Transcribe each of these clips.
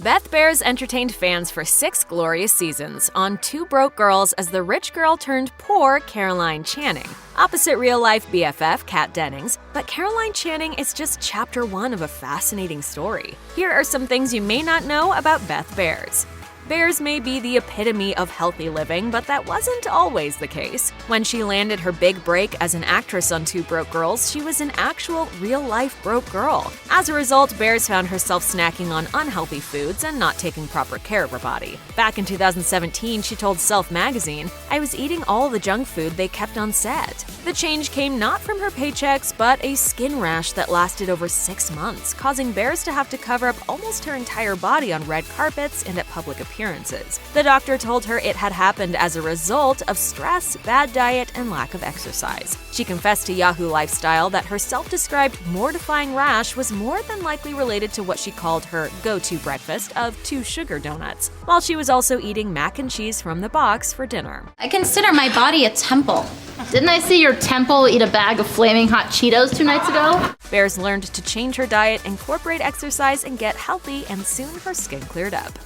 Beth Behrs entertained fans for 6 glorious seasons on Two Broke Girls as the rich girl turned poor Caroline Channing, opposite real-life BFF Kat Dennings, but Caroline Channing is just chapter 1 of a fascinating story. Here are some things you may not know about Beth Behrs. Behrs may be the epitome of healthy living, but that wasn't always the case. When she landed her big break as an actress on Two Broke Girls, she was an actual, real-life broke girl. As a result, Behrs found herself snacking on unhealthy foods and not taking proper care of her body. Back in 2017, she told Self magazine, "I was eating all the junk food they kept on set." The change came not from her paychecks, but a skin rash that lasted over 6 months, causing Behrs to have to cover up almost her entire body on red carpets and at public appearances. The doctor told her it had happened as a result of stress, bad diet, and lack of exercise. She confessed to Yahoo Lifestyle that her self-described mortifying rash was more than likely related to what she called her go-to breakfast of 2 sugar donuts, while she was also eating mac and cheese from the box for dinner. I consider my body a temple. Didn't I see your temple eat a bag of flaming hot Cheetos 2 nights ago? Behrs learned to change her diet, incorporate exercise, and get healthy, and soon her skin cleared up.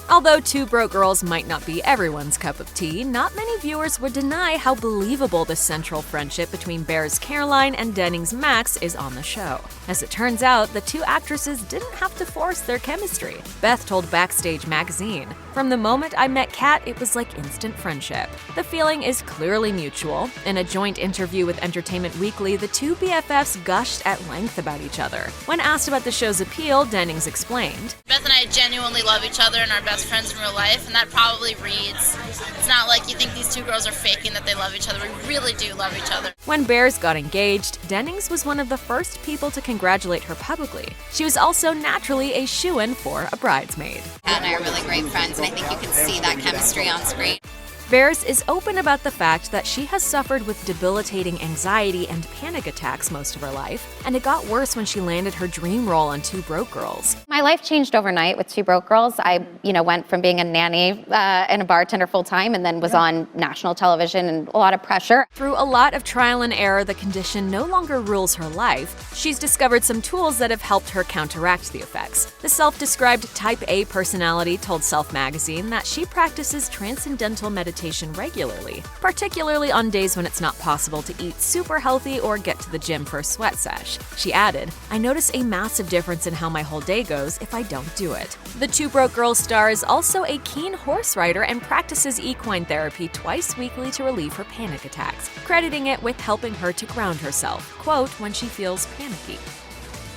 Although Two Broke Girls might not be everyone's cup of tea, not many viewers would deny how believable the central friendship between Behrs' Caroline and Dennings' Max is on the show. As it turns out, the two actresses didn't have to force their chemistry. Beth told Backstage magazine, "From the moment I met Kat, it was like instant friendship. The feeling is clearly mutual." In a joint interview with Entertainment Weekly, the two BFFs gushed at length about each other. When asked about the show's appeal, Dennings explained, "Beth and I genuinely love each other and are best friends in real life, and that probably reads. It's not like you think these two girls are faking that they love each other. We really do love each other." When Behrs got engaged, Dennings was one of the first people to congratulate her publicly. She was also naturally a shoo-in for a bridesmaid. Kat and I are really great friends, and I think you can see that chemistry on screen. Behrs is open about the fact that she has suffered with debilitating anxiety and panic attacks most of her life, and it got worse when she landed her dream role on Two Broke Girls. My life changed overnight with Two Broke Girls. I, went from being a nanny and a bartender full-time and then was on national television and a lot of pressure. Through a lot of trial and error, the condition no longer rules her life. She's discovered some tools that have helped her counteract the effects. The self-described Type A personality told Self magazine that she practices transcendental meditation regularly, particularly on days when it's not possible to eat super healthy or get to the gym for a sweat sesh. She added, "I notice a massive difference in how my whole day goes if I don't do it." The Two Broke Girls star is also a keen horse rider and practices equine therapy twice weekly to relieve her panic attacks, crediting it with helping her to ground herself, quote, "when she feels panicky."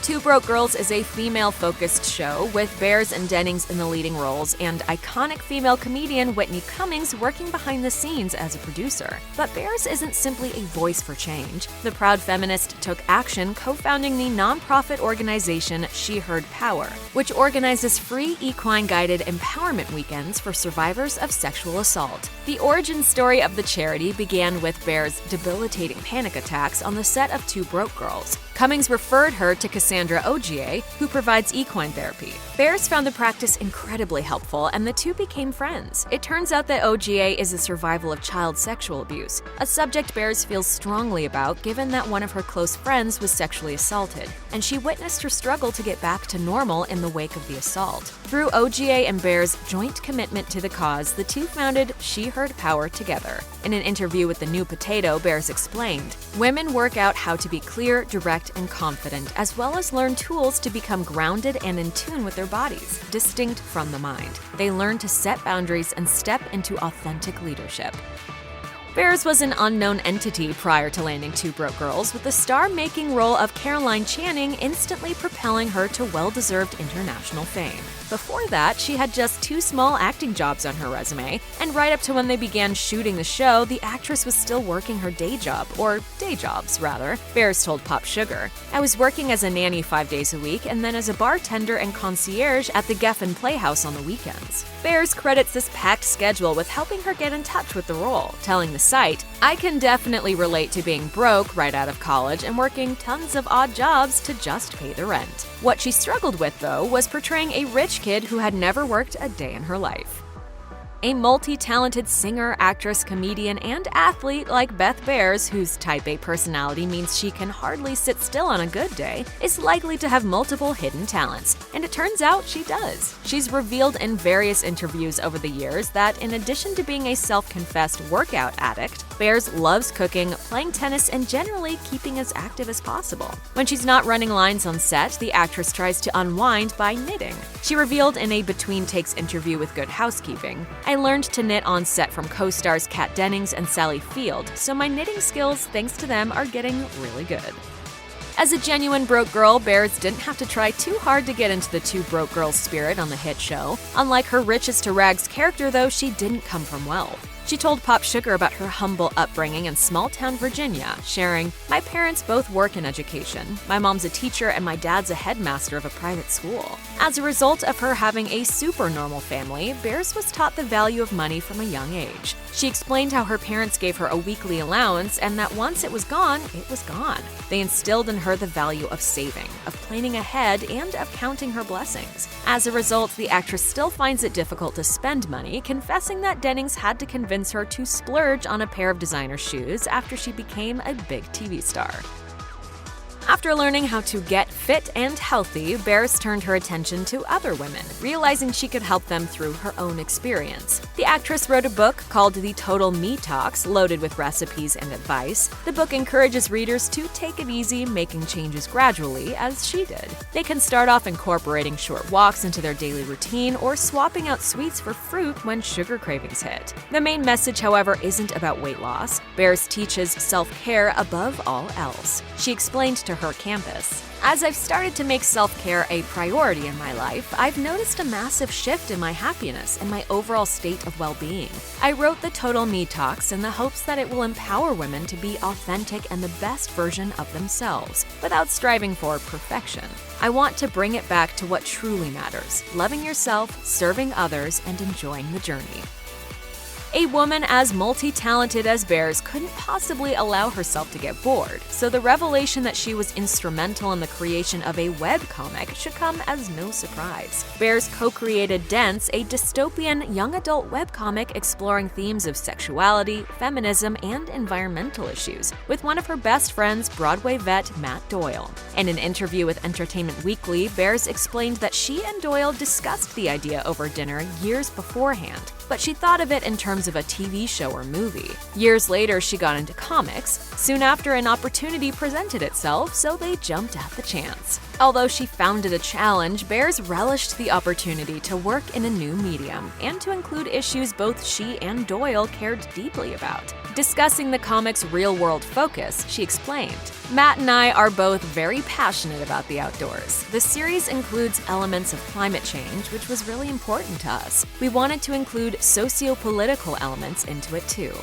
Two Broke Girls is a female-focused show with Behrs and Dennings in the leading roles and iconic female comedian Whitney Cummings working behind the scenes as a producer. But Behrs isn't simply a voice for change. The proud feminist took action co-founding the nonprofit organization She Heard Power, which organizes free equine-guided empowerment weekends for survivors of sexual assault. The origin story of the charity began with Behrs' debilitating panic attacks on the set of Two Broke Girls. Cummings referred her to Cassandra Ogier, who provides equine therapy. Behrs found the practice incredibly helpful, and the two became friends. It turns out that Ogier is a survival of child sexual abuse, a subject Behrs feels strongly about given that one of her close friends was sexually assaulted, and she witnessed her struggle to get back to normal in the wake of the assault. Through Ogier and Behrs' joint commitment to the cause, the two founded She Heard Power together. In an interview with The New Potato, Behrs explained, "Women work out how to be clear, direct, and confident, as well as learn tools to become grounded and in tune with their bodies, distinct from the mind. They learn to set boundaries and step into authentic leadership." Behrs was an unknown entity prior to landing Two Broke Girls, with the star-making role of Caroline Channing instantly propelling her to well-deserved international fame. Before that, she had just 2 small acting jobs on her resume, and right up to when they began shooting the show, the actress was still working her day job, or day jobs, rather. Behrs told Pop Sugar, "I was working as a nanny 5 days a week and then as a bartender and concierge at the Geffen Playhouse on the weekends." Behrs credits this packed schedule with helping her get in touch with the role, telling the site, "I can definitely relate to being broke right out of college and working tons of odd jobs to just pay the rent." What she struggled with, though, was portraying a rich kid who had never worked a day in her life. A multi-talented singer, actress, comedian, and athlete like Behrs, whose type A personality means she can hardly sit still on a good day, is likely to have multiple hidden talents. And it turns out she does. She's revealed in various interviews over the years that in addition to being a self-confessed workout addict, Behrs loves cooking, playing tennis, and generally keeping as active as possible. When she's not running lines on set, the actress tries to unwind by knitting. She revealed in a Between Takes interview with Good Housekeeping, "I learned to knit on set from co-stars Kat Dennings and Sally Field, so my knitting skills, thanks to them, are getting really good." As a genuine broke girl, Behrs didn't have to try too hard to get into the two broke girls spirit on the hit show. Unlike her riches to rags character, though, she didn't come from wealth. She told Pop Sugar about her humble upbringing in small-town Virginia, sharing, "My parents both work in education. My mom's a teacher and my dad's a headmaster of a private school." As a result of her having a super normal family, Behrs was taught the value of money from a young age. She explained how her parents gave her a weekly allowance and that once it was gone, it was gone. They instilled in her the value of saving, of planning ahead, and of counting her blessings. As a result, the actress still finds it difficult to spend money, confessing that Dennings had to convince her to splurge on a pair of designer shoes after she became a big TV star. After learning how to get fit and healthy, Behrs turned her attention to other women, realizing she could help them through her own experience. The actress wrote a book called The Total Me Talks, loaded with recipes and advice. The book encourages readers to take it easy, making changes gradually, as she did. They can start off incorporating short walks into their daily routine or swapping out sweets for fruit when sugar cravings hit. The main message, however, isn't about weight loss. Behrs teaches self-care above all else. She explained to her campus, "As I've started to make self-care a priority in my life, I've noticed a massive shift in my happiness and my overall state of well-being. I wrote the Total Me Talks in the hopes that it will empower women to be authentic and the best version of themselves, without striving for perfection. I want to bring it back to what truly matters: loving yourself, serving others, and enjoying the journey." A woman as multi-talented as Behrs couldn't possibly allow herself to get bored, so the revelation that she was instrumental in the creation of a webcomic should come as no surprise. Behrs co-created Dents, a dystopian young adult webcomic exploring themes of sexuality, feminism, and environmental issues, with one of her best friends, Broadway vet Matt Doyle. In an interview with Entertainment Weekly, Behrs explained that she and Doyle discussed the idea over dinner years beforehand, but she thought of it in terms of a TV show or movie. Years later, she got into comics. Soon after, an opportunity presented itself, so they jumped at the chance. Although she found it a challenge, Behrs relished the opportunity to work in a new medium and to include issues both she and Doyle cared deeply about. Discussing the comic's real-world focus, she explained, "Matt and I are both very passionate about the outdoors. The series includes elements of climate change, which was really important to us. We wanted to include socio-political elements into it too."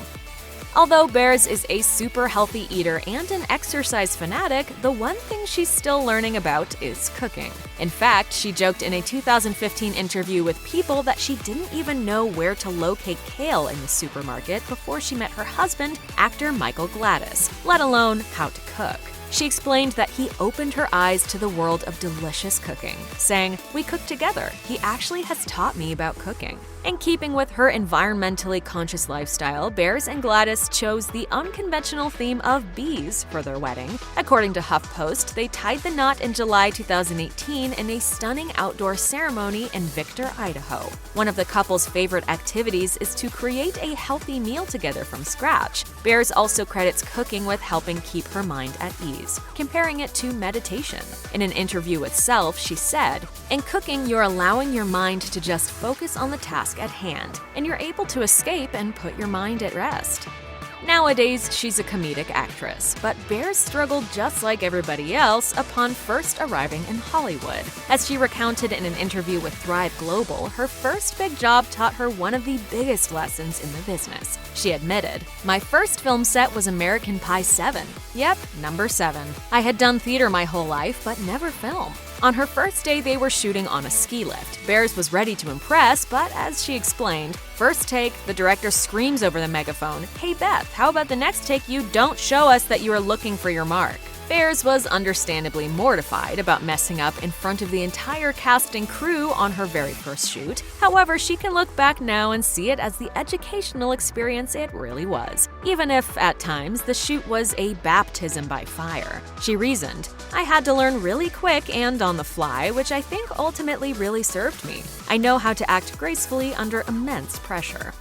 Although Behrs is a super healthy eater and an exercise fanatic, the one thing she's still learning about is cooking. In fact, she joked in a 2015 interview with People that she didn't even know where to locate kale in the supermarket before she met her husband, actor Michael Gladys, let alone how to cook. She explained that he opened her eyes to the world of delicious cooking, saying, "We cook together. He actually has taught me about cooking." In keeping with her environmentally conscious lifestyle, Behrs and Gladys chose the unconventional theme of bees for their wedding. According to HuffPost, they tied the knot in July 2018 in a stunning outdoor ceremony in Victor, Idaho. One of the couple's favorite activities is to create a healthy meal together from scratch. Behrs also credits cooking with helping keep her mind at ease, comparing it to meditation. In an interview with Self, she said, "In cooking, you're allowing your mind to just focus on the task at hand, and you're able to escape and put your mind at rest." Nowadays, she's a comedic actress, but Behrs struggled just like everybody else upon first arriving in Hollywood. As she recounted in an interview with Thrive Global, her first big job taught her one of the biggest lessons in the business. She admitted, "My first film set was American Pie 7. Yep, number 7. I had done theater my whole life, but never film." On her first day, they were shooting on a ski lift. Behrs was ready to impress, but as she explained, first take, the director screams over the megaphone, "Hey Beth, how about the next take you don't show us that you are looking for your mark?" Behrs was understandably mortified about messing up in front of the entire cast and crew on her very first shoot. However, she can look back now and see it as the educational experience it really was, even if, at times, the shoot was a baptism by fire. She reasoned, "I had to learn really quick and on the fly, which I think ultimately really served me. I know how to act gracefully under immense pressure."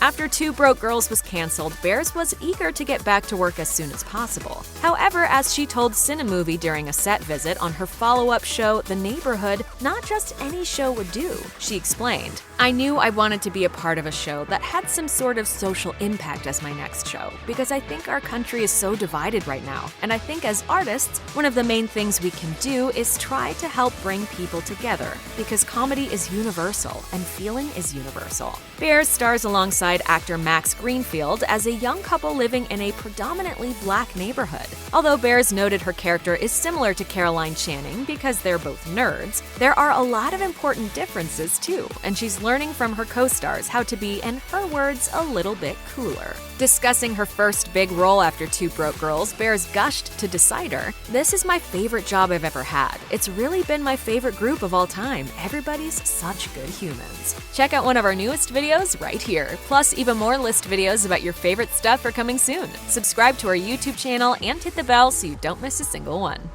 After Two Broke Girls was canceled, Behrs was eager to get back to work as soon as possible. However, as she told Cinemovie during a set visit on her follow-up show, The Neighborhood, not just any show would do. She explained, "I knew I wanted to be a part of a show that had some sort of social impact as my next show, because I think our country is so divided right now, and I think as artists, one of the main things we can do is try to help bring people together, because comedy is universal and feeling is universal." Behrs stars alongside actor Max Greenfield as a young couple living in a predominantly black neighborhood. Although Behrs noted her character is similar to Caroline Channing because they're both nerds, there are a lot of important differences too, and she's learning from her co-stars how to be, in her words, a little bit cooler. Discussing her first big role after Two Broke Girls, Behrs gushed to Decider, "This is my favorite job I've ever had. It's really been my favorite group of all time. Everybody's such good humans." Check out one of our newest videos right here. Plus, even more list videos about your favorite stuff are coming soon. Subscribe to our YouTube channel and hit the bell so you don't miss a single one.